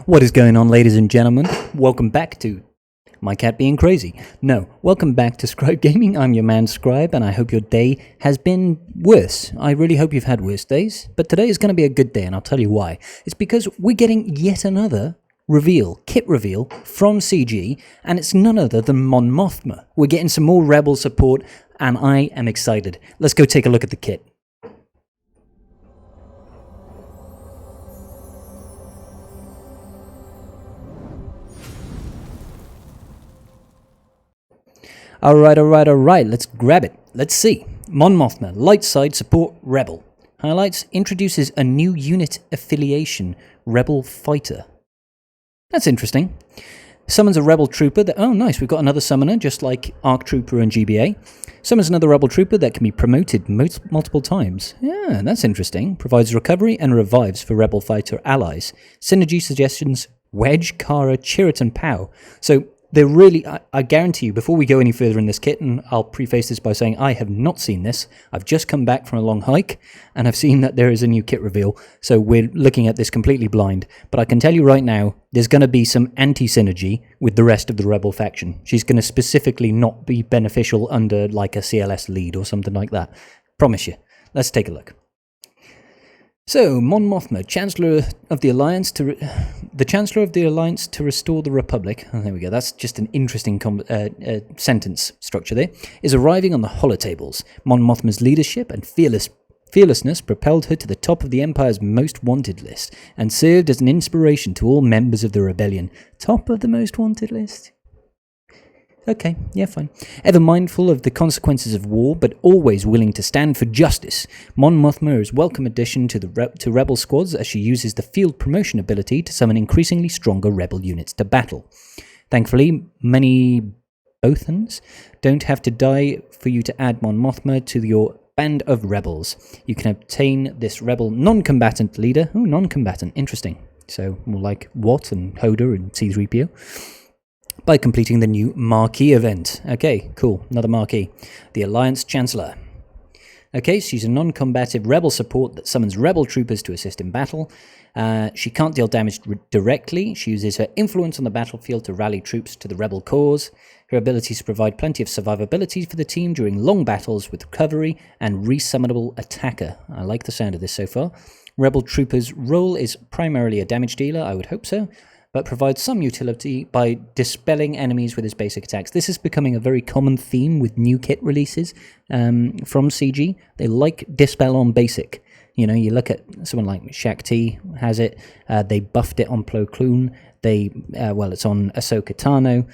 What is going on, ladies and gentlemen? Welcome back to my cat being crazy. No, welcome back to Scribe Gaming. I'm your man Scribe, and I hope your day has been worse. I really hope you've had worse days, but today is going to be a good day, and I'll tell you why. It's because we're getting yet another kit reveal from CG, and it's none other than Mon Mothma. We're getting some more Rebel support, and I am excited. Let's go take a look at the kit. Alright, let's grab it. Let's see. Mon Mothma, light side support Rebel. Highlights, introduces a new unit affiliation, Rebel Fighter. That's interesting. Summons a Rebel Trooper that, oh nice, we've got another summoner, just like Arc Trooper and GBA. Summons another Rebel Trooper that can be promoted multiple times. Yeah, that's interesting. Provides recovery and revives for Rebel Fighter allies. Synergy suggestions, Wedge, Kara, Chirrut and Pow. So, they're really, I guarantee you, before we go any further in this kit, and I'll preface this by saying I have not seen this. I've just come back from a long hike, and I've seen that there is a new kit reveal, so we're looking at this completely blind. But I can tell you right now, there's going to be some anti-synergy with the rest of the Rebel faction. She's going to specifically not be beneficial under, like, a CLS lead or something like that. Promise you. Let's take a look. So, Mon Mothma, Chancellor of the Alliance to restore the Republic. Oh, there we go. That's just an interesting sentence structure there. Is arriving on the Holotables. Mon Mothma's leadership and fearlessness propelled her to the top of the Empire's most wanted list and served as an inspiration to all members of the rebellion. Top of the most wanted list. Okay, yeah, fine. Ever mindful of the consequences of war, but always willing to stand for justice, Mon Mothma is a welcome addition to Rebel squads as she uses the field promotion ability to summon increasingly stronger Rebel units to battle. Thankfully, many Bothans don't have to die for you to add Mon Mothma to your band of Rebels. You can obtain this Rebel non-combatant leader. Oh, non-combatant, interesting. So, more like Watt and Hoda and C-3PO. By completing the new Marquee event. Okay, cool. Another Marquee. The Alliance Chancellor. Okay, she's a non-combative Rebel support that summons Rebel troopers to assist in battle. She can't deal damage directly. She uses her influence on the battlefield to rally troops to the Rebel cause. Her abilities provide plenty of survivability for the team during long battles with recovery and resummonable attacker. I like the sound of this so far. Rebel troopers' role is primarily a damage dealer, I would hope so, but provides some utility by dispelling enemies with his basic attacks. This is becoming a very common theme with new kit releases from CG. They like dispel on basic. You know, you look at someone like Shakti has it. They buffed it on Plo Koon. It's on Ahsoka Tano.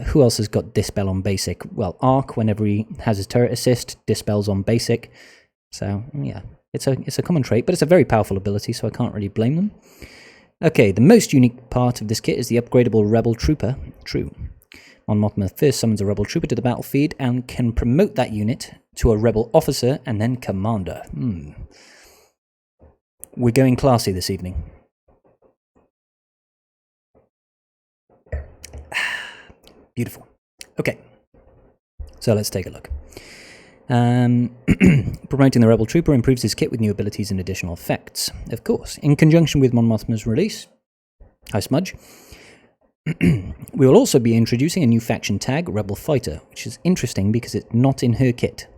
Who else has got dispel on basic? Well, Arc, whenever he has his turret assist, dispels on basic. So, yeah, it's a common trait, but it's a very powerful ability, so I can't really blame them. Okay, the most unique part of this kit is the upgradable Rebel Trooper. True. Mon Mothma first summons a Rebel Trooper to the battlefield and can promote that unit to a Rebel Officer and then Commander. We're going classy this evening. Beautiful. Okay, so let's take a look. Promoting the Rebel Trooper improves his kit with new abilities and additional effects. Of course, in conjunction with Mon Mothma's release. Hi, Smudge. We will also be introducing a new faction tag, Rebel Fighter, which is interesting because it's not in her kit.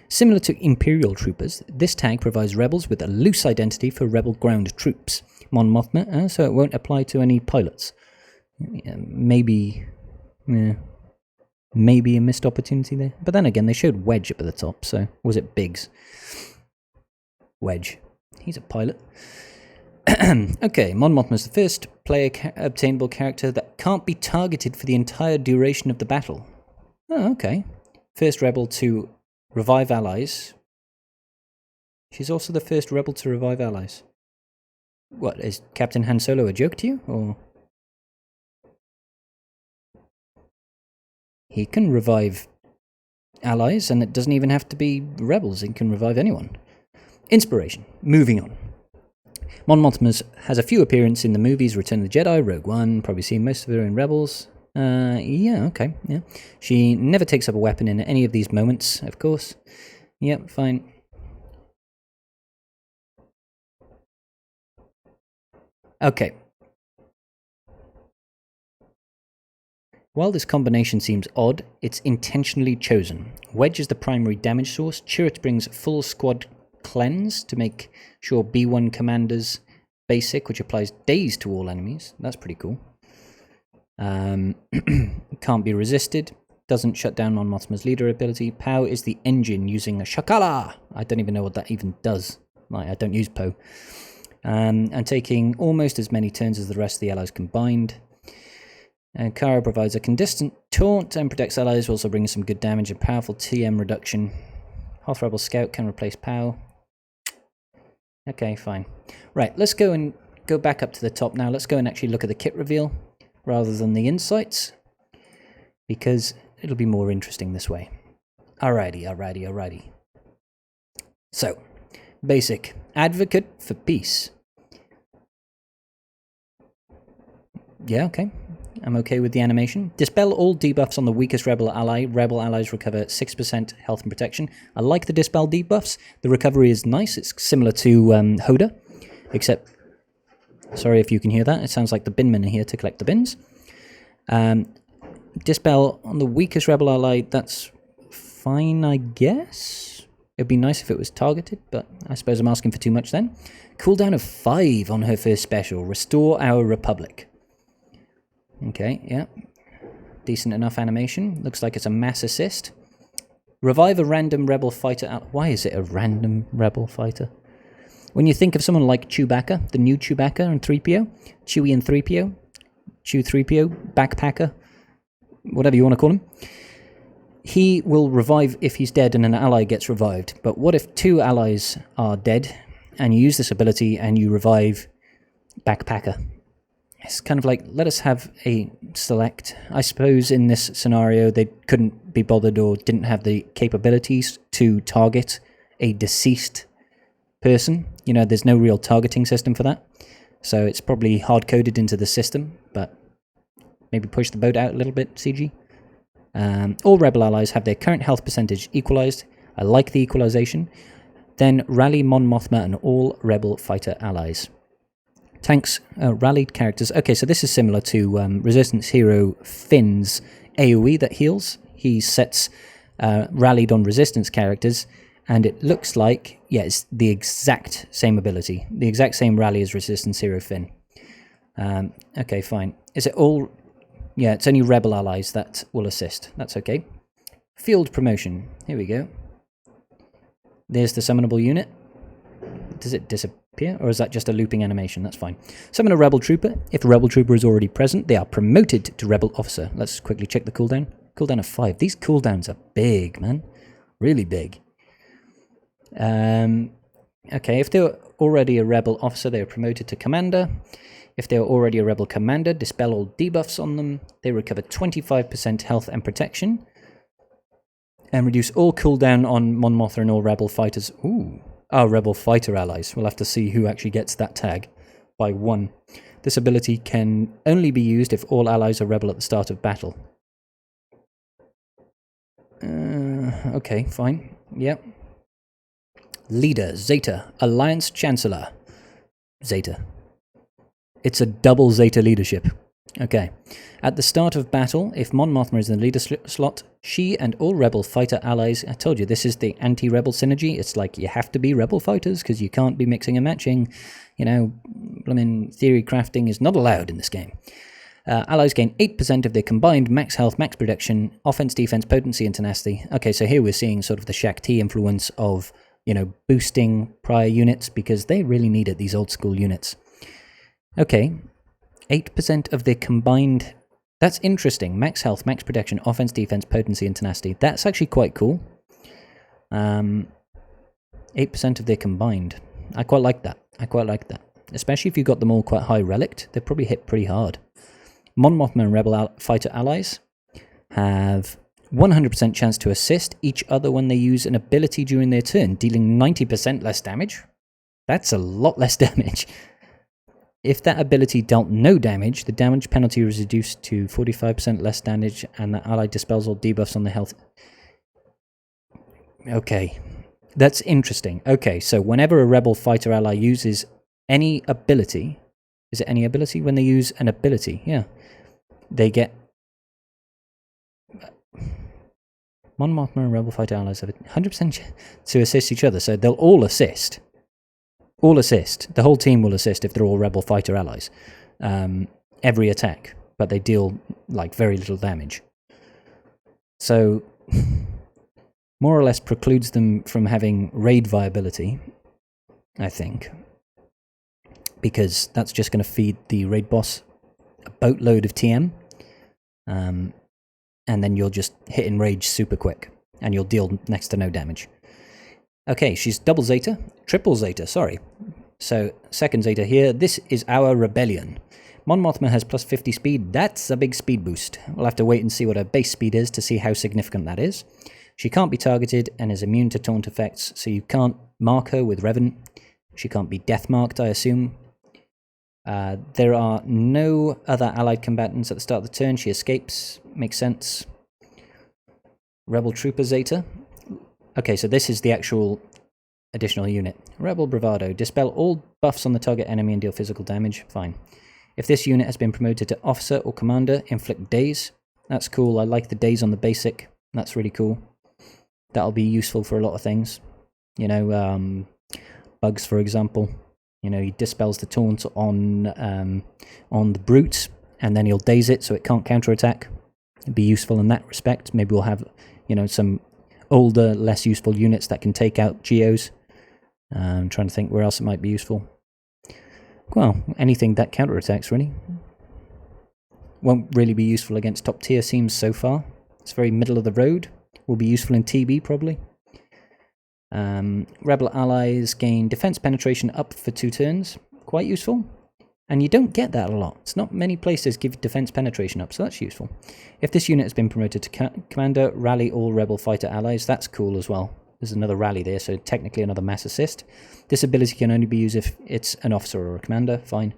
Similar to Imperial Troopers, this tag provides rebels with a loose identity for Rebel ground troops. Mon Mothma, so it won't apply to any pilots. Maybe a missed opportunity there. But then again, they showed Wedge up at the top, so was it Biggs? Wedge. He's a pilot. Okay, Mon Mothma is the first player obtainable character that can't be targeted for the entire duration of the battle. Oh, okay. First rebel to revive allies. She's also the first rebel to revive allies. What, is Captain Han Solo a joke to you, or...? He can revive allies, and it doesn't even have to be rebels. It can revive anyone. Inspiration. Moving on. Mon Mothma has a few appearances in the movies Return of the Jedi, Rogue One, probably seen most of her in Rebels. Yeah, okay, yeah. She never takes up a weapon in any of these moments, of course. Yep, fine. Okay. While this combination seems odd, it's intentionally chosen. Wedge is the primary damage source. Chirrut brings full squad cleanse to make sure B1 commanders basic, which applies daze to all enemies. That's pretty cool. Can't be resisted. Doesn't shut down Mon Mothma's leader ability. Pow is the engine using a Shakala. I don't even know what that even does. Like, I don't use Poe. And taking almost as many turns as the rest of the allies combined. And Kara provides a consistent taunt and protects allies, also bringing some good damage and powerful TM reduction. Hoth Rebel Scout can replace Pow. Okay, fine. Right, let's go back up to the top now. Let's go and actually look at the kit reveal rather than the insights, because it'll be more interesting this way. Alrighty. So, basic. Advocate for peace. Yeah, okay. I'm okay with the animation. Dispel all debuffs on the weakest rebel ally. Rebel allies recover 6% health and protection. I like the dispel debuffs. The recovery is nice. It's similar to Hoda, except, sorry if you can hear that. It sounds like the binmen are here to collect the bins. Dispel on the weakest rebel ally. That's fine, I guess. It'd be nice if it was targeted, but I suppose I'm asking for too much then. Cooldown of 5 on her first special. Restore our Republic. Okay, yeah. Decent enough animation. Looks like it's a mass assist. Revive a random rebel fighter. Why is it a random rebel fighter? When you think of someone like Chewbacca, the new Chewbacca and 3PO, Chewie and 3PO, Chew 3PO, Backpacker, whatever you want to call him, he will revive if he's dead and an ally gets revived. But what if 2 allies are dead and you use this ability and you revive Backpacker? It's kind of like, let us have a select. I suppose in this scenario they couldn't be bothered or didn't have the capabilities to target a deceased person. You know, there's no real targeting system for that. So it's probably hard-coded into the system, but maybe push the boat out a little bit, CG. All rebel allies have their current health percentage equalized. I like the equalization. Then rally Mon Mothma and all rebel fighter allies. Tanks, rallied characters. Okay, so this is similar to Resistance Hero Finn's AoE that heals. He sets rallied on Resistance characters, and it looks like, yeah, it's the exact same ability. The exact same rally as Resistance Hero Finn. Okay, fine. Is it all... Yeah, it's only rebel allies that will assist. That's okay. Field promotion. Here we go. There's the summonable unit. Does it disappear, or is that just a looping animation? That's fine. Summon a rebel trooper. If a rebel trooper is already present, they are promoted to rebel officer. Let's quickly check the cooldown. Cooldown of 5. These cooldowns are big, man. Really big. Okay, if they're already a rebel officer, they are promoted to commander. If they're already a rebel commander, dispel all debuffs on them. They recover 25% health and protection. And reduce all cooldown on Mon Mothma and all rebel fighters. Ooh. Our rebel fighter allies. We'll have to see who actually gets that tag by 1. This ability can only be used if all allies are rebel at the start of battle. Okay, fine. Yep. Leader, Zeta. Alliance Chancellor. Zeta. It's a double Zeta leadership. Okay. At the start of battle, if Mon Mothma is in the leader slot, she and all rebel fighter allies... I told you, this is the anti-rebel synergy. It's like you have to be rebel fighters because you can't be mixing and matching. You know, blooming theory crafting is not allowed in this game. Allies gain 8% of their combined max health, max protection, offense, defense, potency, and tenacity. Okay, so here we're seeing sort of the Shakti influence of, you know, boosting prior units because they really need it, these old school units. Okay, 8% of their combined... That's interesting. Max health, max protection, offense, defense, potency, and tenacity. That's actually quite cool. 8% of their combined. I quite like that. Especially if you've got them all quite high relict. They probably hit pretty hard. Mon Mothma and rebel fighter allies have 100% chance to assist each other when they use an ability during their turn, dealing 90% less damage. That's a lot less damage. If that ability dealt no damage, the damage penalty was reduced to 45% less damage, and the ally dispels all debuffs on the health. Okay, that's interesting. Okay, so whenever a rebel fighter ally uses any ability... Is it any ability? When they use an ability, yeah. They get Mon Mothma and Rebel Fighter allies have 100% to assist each other, so they'll all assist. All assist. The whole team will assist if they're all Rebel Fighter allies. Every attack, but they deal like very little damage. So, more or less precludes them from having raid viability, I think. Because that's just going to feed the raid boss a boatload of TM. And then you'll just hit in rage super quick, and you'll deal next to no damage. Okay, she's double Zeta, triple Zeta, sorry. So, second Zeta here, this is our rebellion. Mon Mothma has plus 50 speed, that's a big speed boost. We'll have to wait and see what her base speed is to see how significant that is. She can't be targeted and is immune to taunt effects, so you can't mark her with Revenant. She can't be death marked, I assume. There are no other allied combatants at the start of the turn. She escapes. Makes sense. Rebel Trooper Zeta. Okay, so this is the actual additional unit. Rebel Bravado. Dispel all buffs on the target enemy and deal physical damage. Fine. If this unit has been promoted to Officer or Commander, inflict daze. That's cool. I like the daze on the basic. That's really cool. That'll be useful for a lot of things. You know, bugs, for example. You know, he dispels the taunt on the brute, and then he'll daze it so it can't counterattack. It'd be useful in that respect. Maybe we'll have, you know, some older, less useful units that can take out Geos. I'm trying to think where else it might be useful. Well, anything that counterattacks, really. Won't really be useful against top tier seems so far. It's very middle of the road. Will be useful in TB, probably. Rebel allies gain defense penetration up for 2 turns. Quite useful. And you don't get that a lot. It's not many places give defense penetration up, so that's useful. If this unit has been promoted to Commander, rally all Rebel Fighter allies. That's cool as well. There's another rally there, so technically another mass assist. This ability can only be used if it's an officer or a commander. Fine.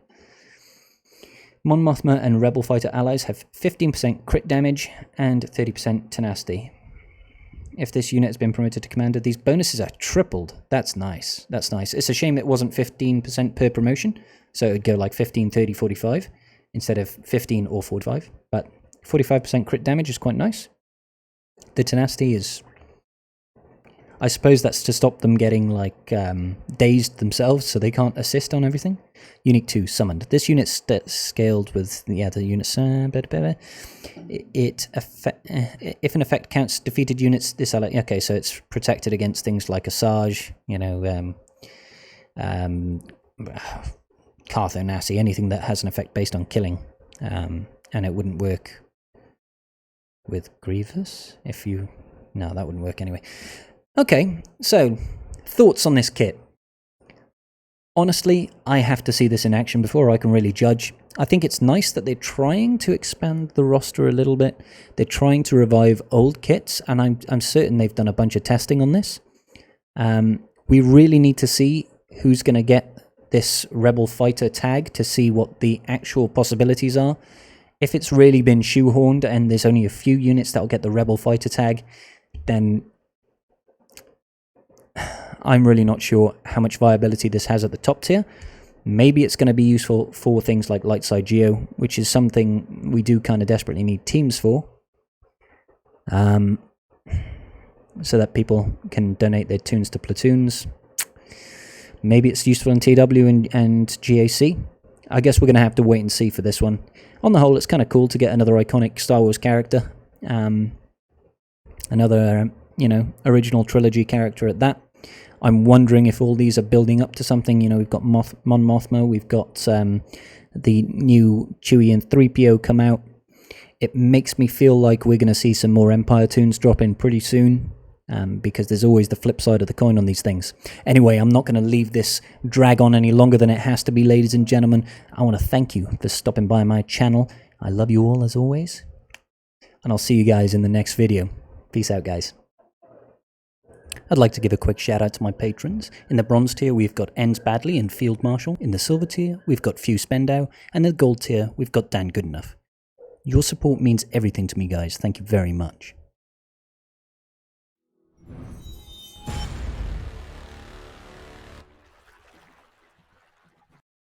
Mon Mothma and Rebel Fighter allies have 15% crit damage and 30% tenacity. If this unit has been promoted to Commander, these bonuses are tripled. That's nice. That's nice. It's a shame it wasn't 15% per promotion, so it would go like 15, 30, 45 instead of 15 or 45. But 45% crit damage is quite nice. The tenacity is... I suppose that's to stop them getting like dazed themselves so they can't assist on everything. Unique 2, summoned. This unit's scaled with the other units. If an effect counts defeated units, this ally... Okay, so it's protected against things like Asajj, you know, Cartho Nassi, anything that has an effect based on killing. And it wouldn't work with Grievous if you... No, that wouldn't work anyway. Okay, so, thoughts on this kit. Honestly, I have to see this in action before I can really judge. I think it's nice that they're trying to expand the roster a little bit. They're trying to revive old kits, and I'm certain they've done a bunch of testing on this. We really need to see who's going to get this Rebel Fighter tag to see what the actual possibilities are. If it's really been shoehorned and there's only a few units that will get the Rebel Fighter tag, then... I'm really not sure how much viability this has at the top tier. Maybe it's going to be useful for things like Lightside Geo, which is something we do kind of desperately need teams for. So that people can donate their tunes to platoons. Maybe it's useful in TW and GAC. I guess we're going to have to wait and see for this one. On the whole, it's kind of cool to get another iconic Star Wars character. Another, you know, original trilogy character at that. I'm wondering if all these are building up to something. You know, we've got Mon Mothma, we've got the new Chewie and 3PO come out. It makes me feel like we're going to see some more Empire tunes drop in pretty soon, because there's always the flip side of the coin on these things. Anyway, I'm not going to leave this drag on any longer than it has to be, ladies and gentlemen. I want to thank you for stopping by my channel. I love you all as always, and I'll see you guys in the next video. Peace out, guys. I'd like to give a quick shout out to my patrons. In the bronze tier, we've got Ends Badly and Field Marshal. In the silver tier, we've got Few Spendow. And in the gold tier, we've got Dan Goodenough. Your support means everything to me, guys. Thank you very much.